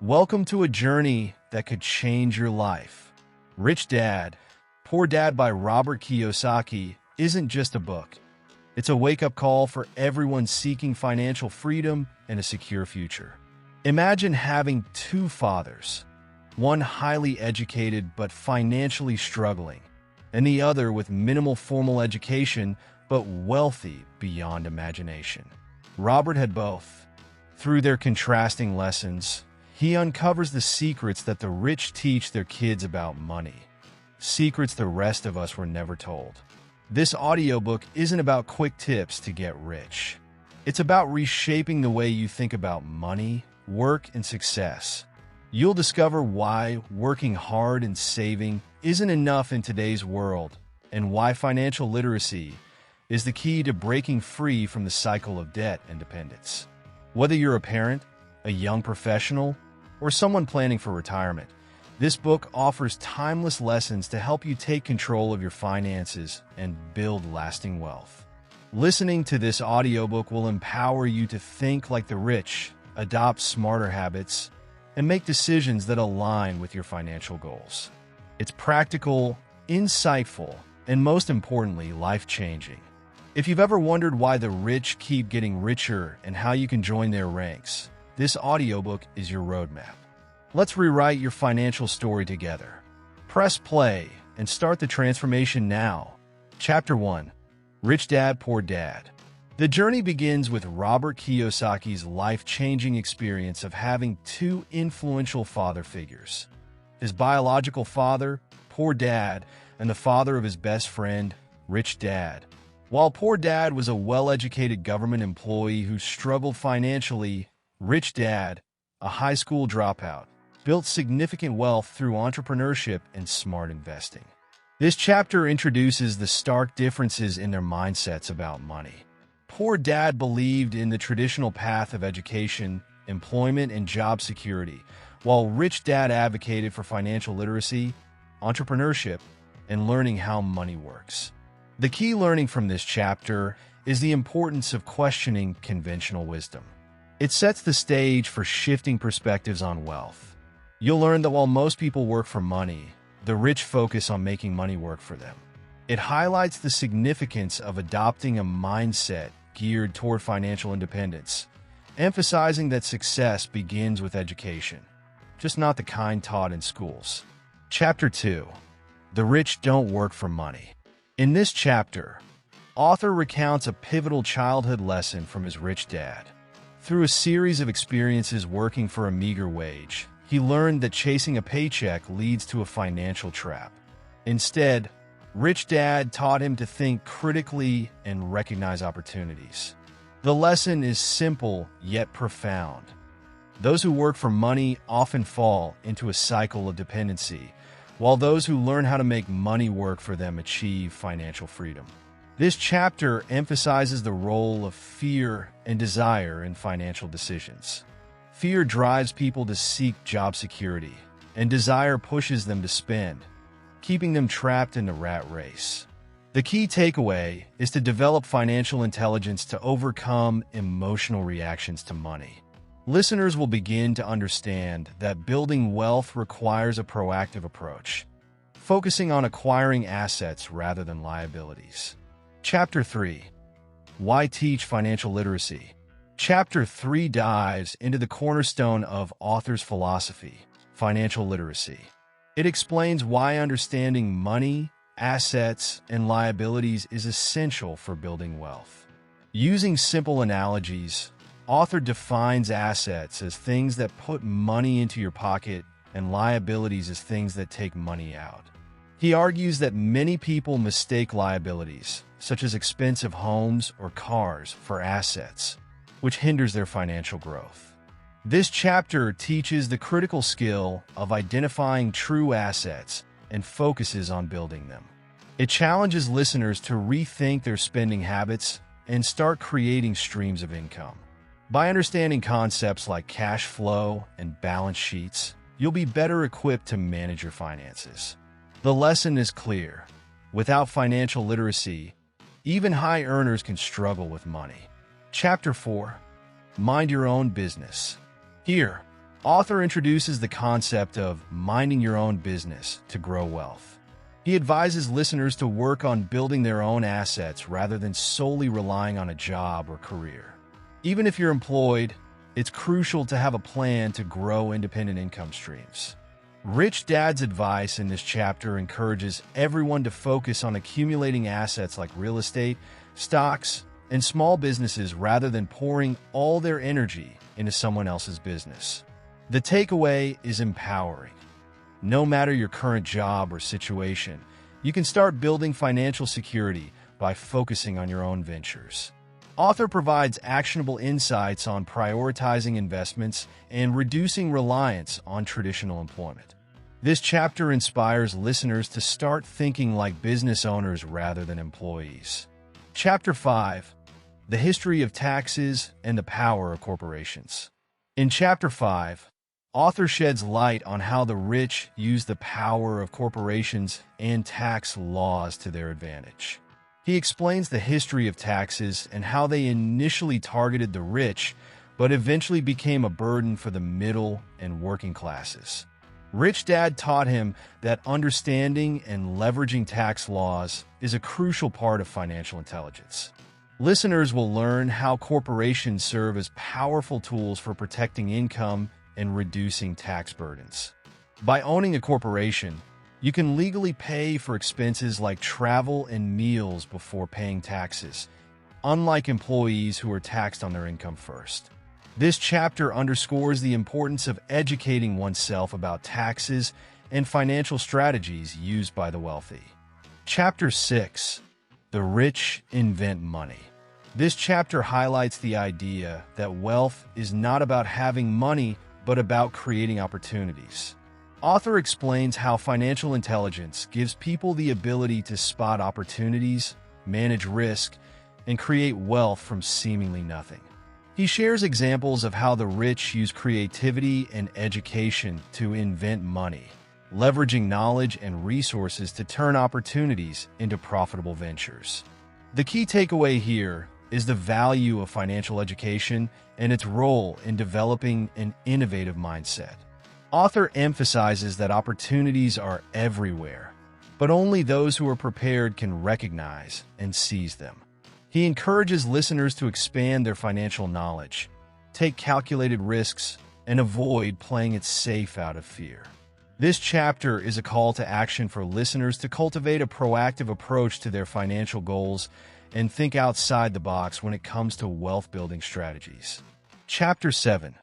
Welcome to a journey that could change your life. Rich Dad, Poor Dad by Robert Kiyosaki isn't just a book. It's a wake-up call for everyone seeking financial freedom and a secure future. Imagine having two fathers, one highly educated but financially struggling, and the other with minimal formal education but wealthy beyond imagination. Robert had both. Through their contrasting lessons, he uncovers the secrets that the rich teach their kids about money, secrets the rest of us were never told. This audiobook isn't about quick tips to get rich. It's about reshaping the way you think about money, work, and success. You'll discover why working hard and saving isn't enough in today's world, and why financial literacy is the key to breaking free from the cycle of debt and dependence. Whether you're a parent, a young professional, or someone planning for retirement, this book offers timeless lessons to help you take control of your finances and build lasting wealth. Listening to this audiobook will empower you to think like the rich, adopt smarter habits, and make decisions that align with your financial goals. It's practical, insightful, and most importantly, life-changing. If you've ever wondered why the rich keep getting richer and how you can join their ranks, this audiobook is your roadmap. Let's rewrite your financial story together. Press play and start the transformation now. Chapter 1. Rich Dad, Poor Dad. The journey begins with Robert Kiyosaki's life-changing experience of having two influential father figures. His biological father, Poor Dad, and the father of his best friend, Rich Dad. While Poor Dad was a well-educated government employee who struggled financially, Rich Dad, a high school dropout, built significant wealth through entrepreneurship and smart investing. This chapter introduces the stark differences in their mindsets about money. Poor Dad believed in the traditional path of education, employment, and job security, while Rich Dad advocated for financial literacy, entrepreneurship, and learning how money works. The key learning from this chapter is the importance of questioning conventional wisdom. It sets the stage for shifting perspectives on wealth. You'll learn that while most people work for money, the rich focus on making money work for them. It highlights the significance of adopting a mindset geared toward financial independence, emphasizing that success begins with education, just not the kind taught in schools. Chapter 2. The Rich Don't Work for Money. In this chapter, author recounts a pivotal childhood lesson from his rich dad. Through a series of experiences working for a meager wage, he learned that chasing a paycheck leads to a financial trap. Instead, Rich Dad taught him to think critically and recognize opportunities. The lesson is simple yet profound. Those who work for money often fall into a cycle of dependency, while those who learn how to make money work for them achieve financial freedom. This chapter emphasizes the role of fear and desire in financial decisions. Fear drives people to seek job security, and desire pushes them to spend, keeping them trapped in the rat race. The key takeaway is to develop financial intelligence to overcome emotional reactions to money. Listeners will begin to understand that building wealth requires a proactive approach, focusing on acquiring assets rather than liabilities. Chapter 3. Why Teach Financial Literacy? Chapter 3 dives into the cornerstone of author's philosophy, financial literacy. It explains why understanding money, assets, and liabilities is essential for building wealth. Using simple analogies, author defines assets as things that put money into your pocket and liabilities as things that take money out. He argues that many people mistake liabilities, such as expensive homes or cars, for assets, which hinders their financial growth. This chapter teaches the critical skill of identifying true assets and focuses on building them. It challenges listeners to rethink their spending habits and start creating streams of income. By understanding concepts like cash flow and balance sheets, you'll be better equipped to manage your finances. The lesson is clear. Without financial literacy, even high earners can struggle with money. Chapter 4. Mind Your Own Business. Here, Author introduces the concept of minding your own business to grow wealth. He advises listeners to work on building their own assets rather than solely relying on a job or career. Even if you're employed, it's crucial to have a plan to grow independent income streams. Rich Dad's advice in this chapter encourages everyone to focus on accumulating assets like real estate, stocks, and small businesses rather than pouring all their energy into someone else's business. The takeaway is empowering. No matter your current job or situation, you can start building financial security by focusing on your own ventures. Author provides actionable insights on prioritizing investments and reducing reliance on traditional employment. This chapter inspires listeners to start thinking like business owners rather than employees. Chapter 5: The History of Taxes and the Power of Corporations. In Chapter 5, author sheds light on how the rich use the power of corporations and tax laws to their advantage. He explains the history of taxes and how they initially targeted the rich, but eventually became a burden for the middle and working classes. Rich Dad taught him that understanding and leveraging tax laws is a crucial part of financial intelligence. Listeners will learn how corporations serve as powerful tools for protecting income and reducing tax burdens. By owning a corporation, you can legally pay for expenses like travel and meals before paying taxes, unlike employees who are taxed on their income first. This chapter underscores the importance of educating oneself about taxes and financial strategies used by the wealthy. Chapter 6: The Rich Invent Money. This chapter highlights the idea that wealth is not about having money, but about creating opportunities. Author explains how financial intelligence gives people the ability to spot opportunities, manage risk, and create wealth from seemingly nothing. He shares examples of how the rich use creativity and education to invent money, leveraging knowledge and resources to turn opportunities into profitable ventures. The key takeaway here is the value of financial education and its role in developing an innovative mindset. Author emphasizes that opportunities are everywhere, but only those who are prepared can recognize and seize them. He encourages listeners to expand their financial knowledge, take calculated risks, and avoid playing it safe out of fear. This chapter is a call to action for listeners to cultivate a proactive approach to their financial goals and think outside the box when it comes to wealth-building strategies. Chapter 7: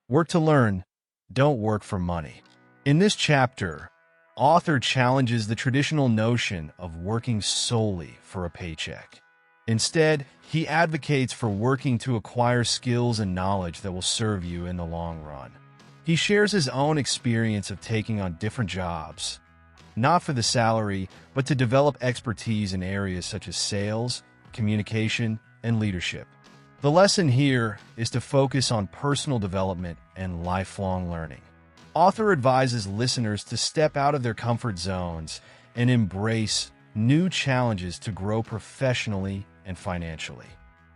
Work to Learn, Don't Work for Money. In this chapter, author challenges the traditional notion of working solely for a paycheck. Instead, he advocates for working to acquire skills and knowledge that will serve you in the long run. He shares his own experience of taking on different jobs, not for the salary, but to develop expertise in areas such as sales, communication, and leadership. The lesson here is to focus on personal development and lifelong learning. Author advises listeners to step out of their comfort zones and embrace new challenges to grow professionally and financially.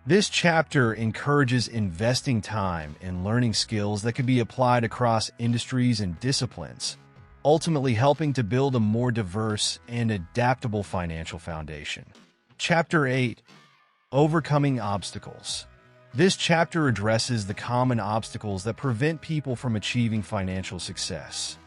This chapter encourages investing time in learning skills that can be applied across industries and disciplines, ultimately helping to build a more diverse and adaptable financial foundation. Chapter 8: Overcoming Obstacles. This chapter addresses the common obstacles that prevent people from achieving financial success: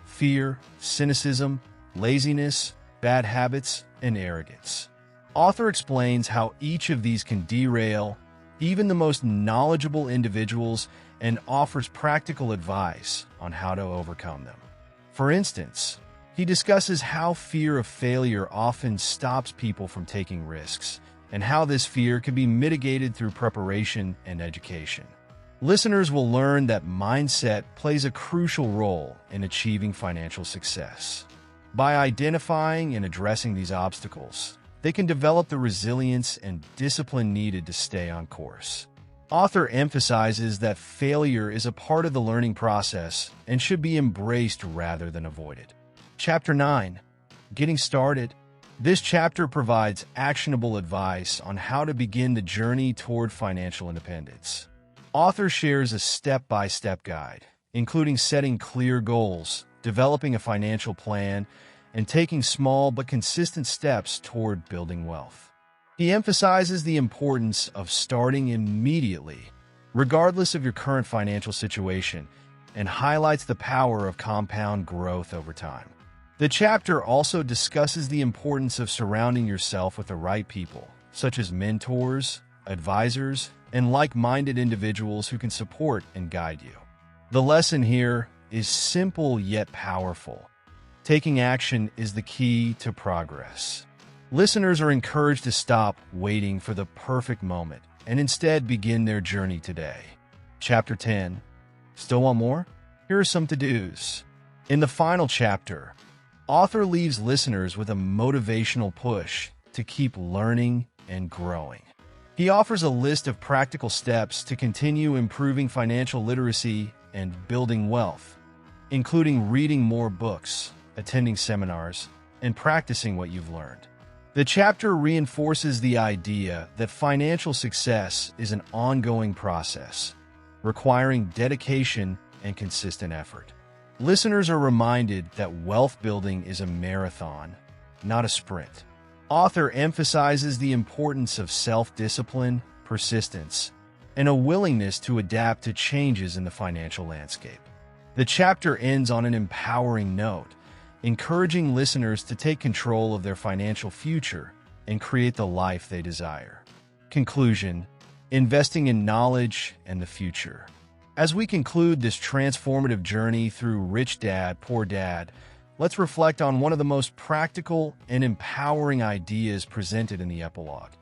fear, cynicism, laziness, bad habits, and arrogance. Author explains how each of these can derail even the most knowledgeable individuals and offers practical advice on how to overcome them. For instance, he discusses how fear of failure often stops people from taking risks, and how this fear can be mitigated through preparation and education. Listeners will learn that mindset plays a crucial role in achieving financial success. By identifying and addressing these obstacles, they can develop the resilience and discipline needed to stay on course. Author emphasizes that failure is a part of the learning process and should be embraced rather than avoided. Chapter 9: Getting Started. This chapter provides actionable advice on how to begin the journey toward financial independence. Author shares a step-by-step guide, including setting clear goals, developing a financial plan, and taking small but consistent steps toward building wealth. He emphasizes the importance of starting immediately, regardless of your current financial situation, and highlights the power of compound growth over time. The chapter also discusses the importance of surrounding yourself with the right people, such as mentors, advisors, and like-minded individuals who can support and guide you. The lesson here is simple yet powerful. Taking action is the key to progress. Listeners are encouraged to stop waiting for the perfect moment and instead begin their journey today. Chapter 10. Still want more? Here are some to-dos. In the final chapter, author leaves listeners with a motivational push to keep learning and growing. He offers a list of practical steps to continue improving financial literacy and building wealth, including reading more books, attending seminars, and practicing what you've learned. The chapter reinforces the idea that financial success is an ongoing process, requiring dedication and consistent effort. Listeners are reminded that wealth building is a marathon, not a sprint. Author emphasizes the importance of self-discipline, persistence, and a willingness to adapt to changes in the financial landscape. The chapter ends on an empowering note, encouraging listeners to take control of their financial future and create the life they desire. Conclusion: investing in knowledge and the future. As we conclude this transformative journey through Rich Dad, Poor Dad, let's reflect on one of the most practical and empowering ideas presented in the epilogue: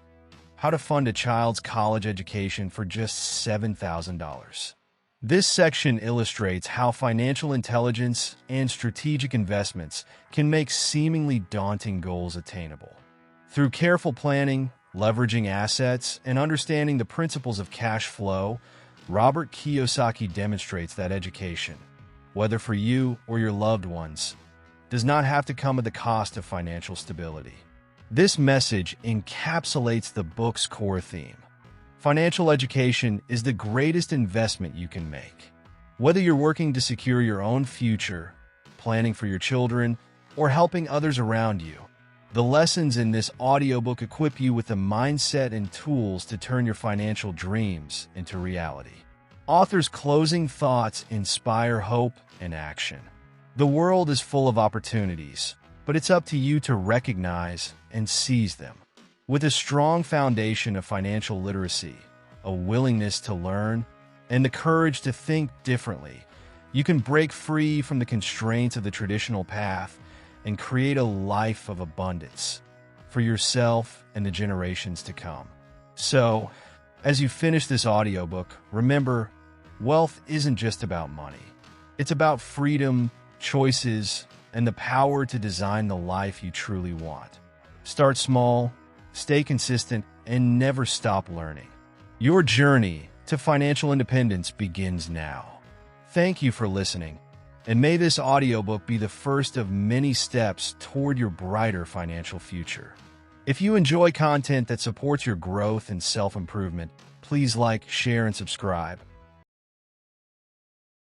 how to fund a child's college education for just $7,000. This section illustrates how financial intelligence and strategic investments can make seemingly daunting goals attainable. Through careful planning, leveraging assets, and understanding the principles of cash flow, Robert Kiyosaki demonstrates that education, whether for you or your loved ones, does not have to come at the cost of financial stability. This message encapsulates the book's core theme. Financial education is the greatest investment you can make. Whether you're working to secure your own future, planning for your children, or helping others around you, the lessons in this audiobook equip you with the mindset and tools to turn your financial dreams into reality. Author's closing thoughts inspire hope and action. The world is full of opportunities, but it's up to you to recognize and seize them. With a strong foundation of financial literacy, a willingness to learn, and the courage to think differently, you can break free from the constraints of the traditional path and create a life of abundance for yourself and the generations to come. So, as you finish this audiobook, remember, wealth isn't just about money. It's about freedom, choices, and the power to design the life you truly want. Start small, stay consistent, and never stop learning. Your journey to financial independence begins now. Thank you for listening, and may this audiobook be the first of many steps toward your brighter financial future. If you enjoy content that supports your growth and self-improvement, please like, share, and subscribe.